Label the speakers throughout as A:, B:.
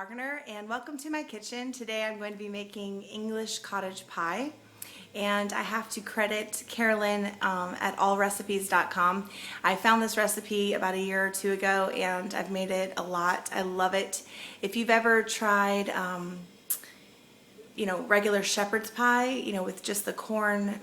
A: Wagner, and welcome to my kitchen. Today I'm going to be making English cottage pie, and I have to credit Carolyn at allrecipes.com. I found this recipe about a year or two ago and I've made it a lot. I love it. If you've ever tried regular shepherd's pie, with just the corn,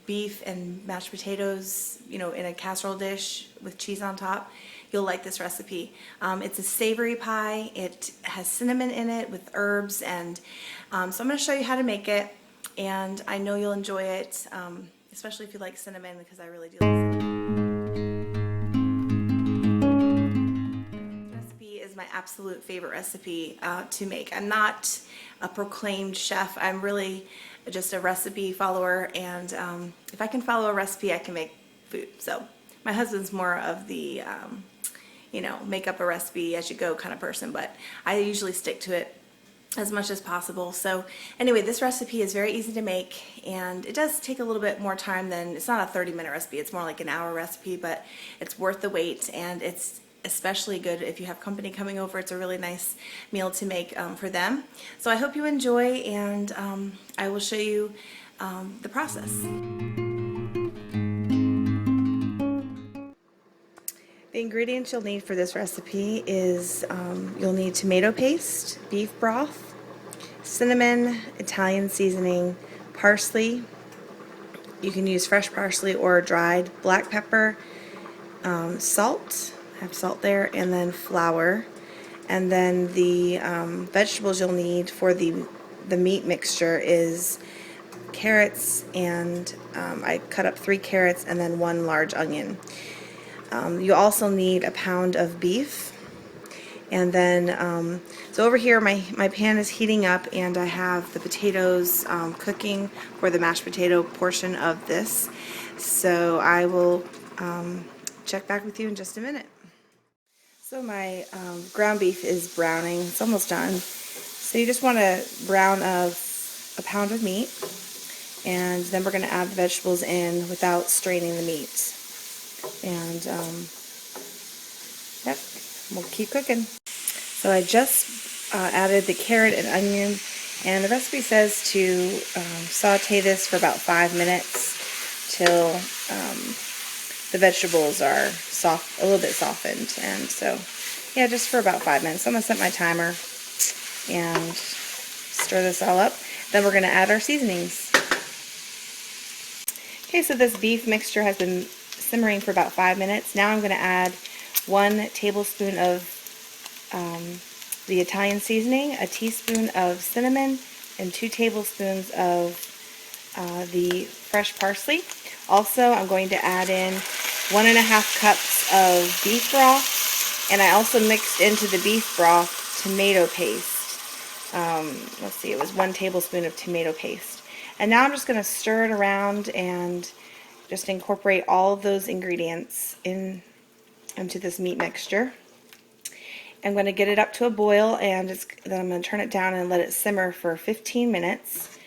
A: beef, and mashed potatoes, in a casserole dish with cheese on top, you'll like this recipe. It's a savory pie. It has cinnamon in it with herbs, and so I'm going to show you how to make it, and I know you'll enjoy it, especially if you like cinnamon, because I really do like cinnamon. This recipe is my absolute favorite recipe to make. I'm not a proclaimed chef. I'm really just a recipe follower, and if I can follow a recipe, I can make food. So my husband's more of the make up a recipe as you go kind of person, but I usually stick to it as much as possible. So anyway, this recipe is very easy to make, and it does take a little bit more time than, it's not a 30-minute recipe, it's more like an hour recipe, but it's worth the wait, and it's especially good if you have company coming over. It's a really nice meal to make for them. So I hope you enjoy, and I will show you the process. The ingredients you'll need for this recipe is you'll need tomato paste, beef broth, cinnamon, Italian seasoning, parsley. You can use fresh parsley or dried, black pepper, salt. I have salt there, and then flour. And then the vegetables you'll need for the meat mixture is carrots, and I cut up 3 carrots and then 1 large onion. You also need a pound of beef, and then so over here my pan is heating up, and I have the potatoes cooking for the mashed potato portion of this. So I will check back with you in just a minute. So my ground beef is browning. It's almost done. So you just want to brown a pound of meat, and then we're going to add the vegetables in without straining the meat. And yep, we'll keep cooking. So I just added the carrot and onion, and the recipe says to saute this for about 5 minutes till the vegetables are soft, a little bit softened. And so yeah, just for about 5 minutes. So I'm going to set my timer and stir this all up. Then we're going to add our seasonings. Okay, so this beef mixture has been simmering for about 5 minutes. Now I'm going to add 1 tablespoon of the Italian seasoning, a teaspoon of cinnamon, and 2 tablespoons of the fresh parsley. Also, I'm going to add in 1½ cups of beef broth, and I also mixed into the beef broth tomato paste. Let's see, it was 1 tablespoon of tomato paste. And now I'm just going to stir it around and just incorporate all of those ingredients into this meat mixture. I'm going to get it up to a boil, and then I'm going to turn it down and let it simmer for 15 minutes.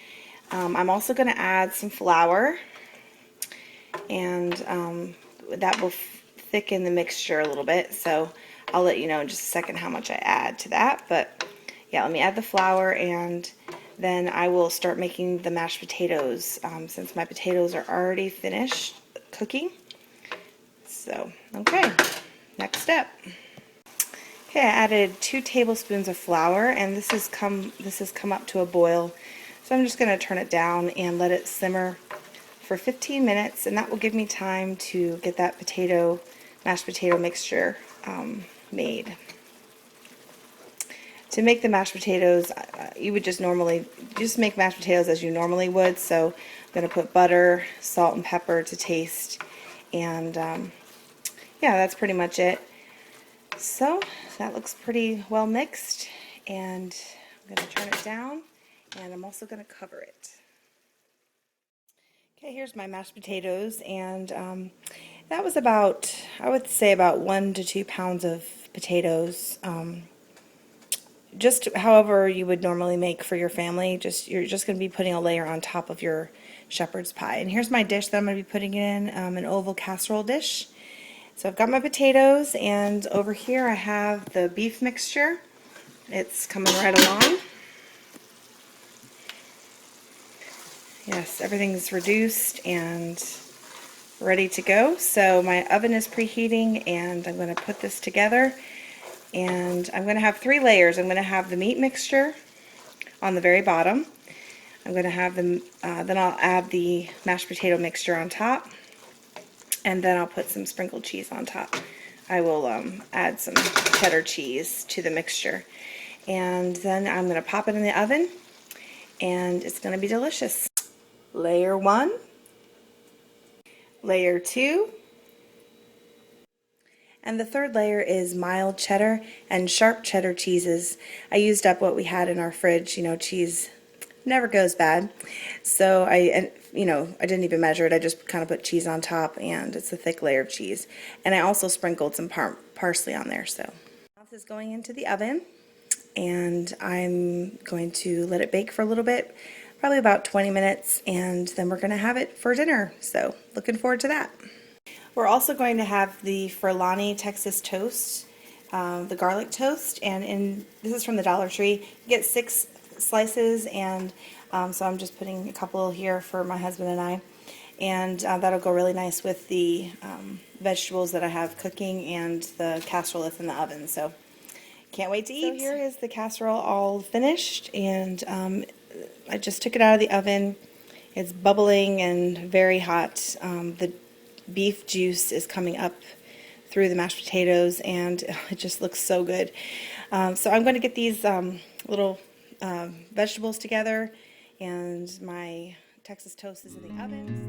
A: I'm also going to add some flour, and that will thicken the mixture a little bit. So I'll let you know in just a second how much I add to that. But yeah, let me add the flour, and then I will start making the mashed potatoes since my potatoes are already finished cooking. So, okay, next step. Okay, I added 2 tablespoons of flour, and this has come up to a boil. So I'm just going to turn it down and let it simmer for 15 minutes, and that will give me time to get that mashed potato mixture made. To make the mashed potatoes, you would just make mashed potatoes as you normally would. So I'm going to put butter, salt, and pepper to taste, and yeah, that's pretty much it. So that looks pretty well mixed, and I'm going to turn it down, and I'm also going to cover it. Okay, here's my mashed potatoes, and that was about, I would say, about 1 to 2 pounds of potatoes. Just however you would normally make for your family. You're just going to be putting a layer on top of your shepherd's pie. And here's my dish that I'm going to be putting in, an oval casserole dish. So I've got my potatoes, and over here I have the beef mixture. It's coming right along. Yes, everything's reduced and ready to go. So my oven is preheating, and I'm going to put this together. And I'm going to have 3 layers. I'm going to have the meat mixture on the very bottom. I'm going to have them, then I'll add the mashed potato mixture on top, and then I'll put some sprinkled cheese on top. I will add some cheddar cheese to the mixture. And then I'm going to pop it in the oven, and it's going to be delicious. Layer 1, layer 2, and the third layer is mild cheddar and sharp cheddar cheeses. I used up what we had in our fridge. You know, cheese never goes bad. So I didn't even measure it. I just kind of put cheese on top, and it's a thick layer of cheese. And I also sprinkled some parsley on there. So broth is going into the oven, and I'm going to let it bake for a little bit, probably about 20 minutes, and then we're going to have it for dinner. So looking forward to that. We're also going to have the Furlani Texas toast, the garlic toast, and this is from the Dollar Tree. You get 6 slices, and so I'm just putting a couple here for my husband and I, and that'll go really nice with the vegetables that I have cooking and the casserole that's in the oven. So can't wait to eat. So here is the casserole all finished, and I just took it out of the oven. It's bubbling and very hot. The beef juice is coming up through the mashed potatoes, and it just looks so good. So I'm going to get these little vegetables together, and my Texas toast is in the oven.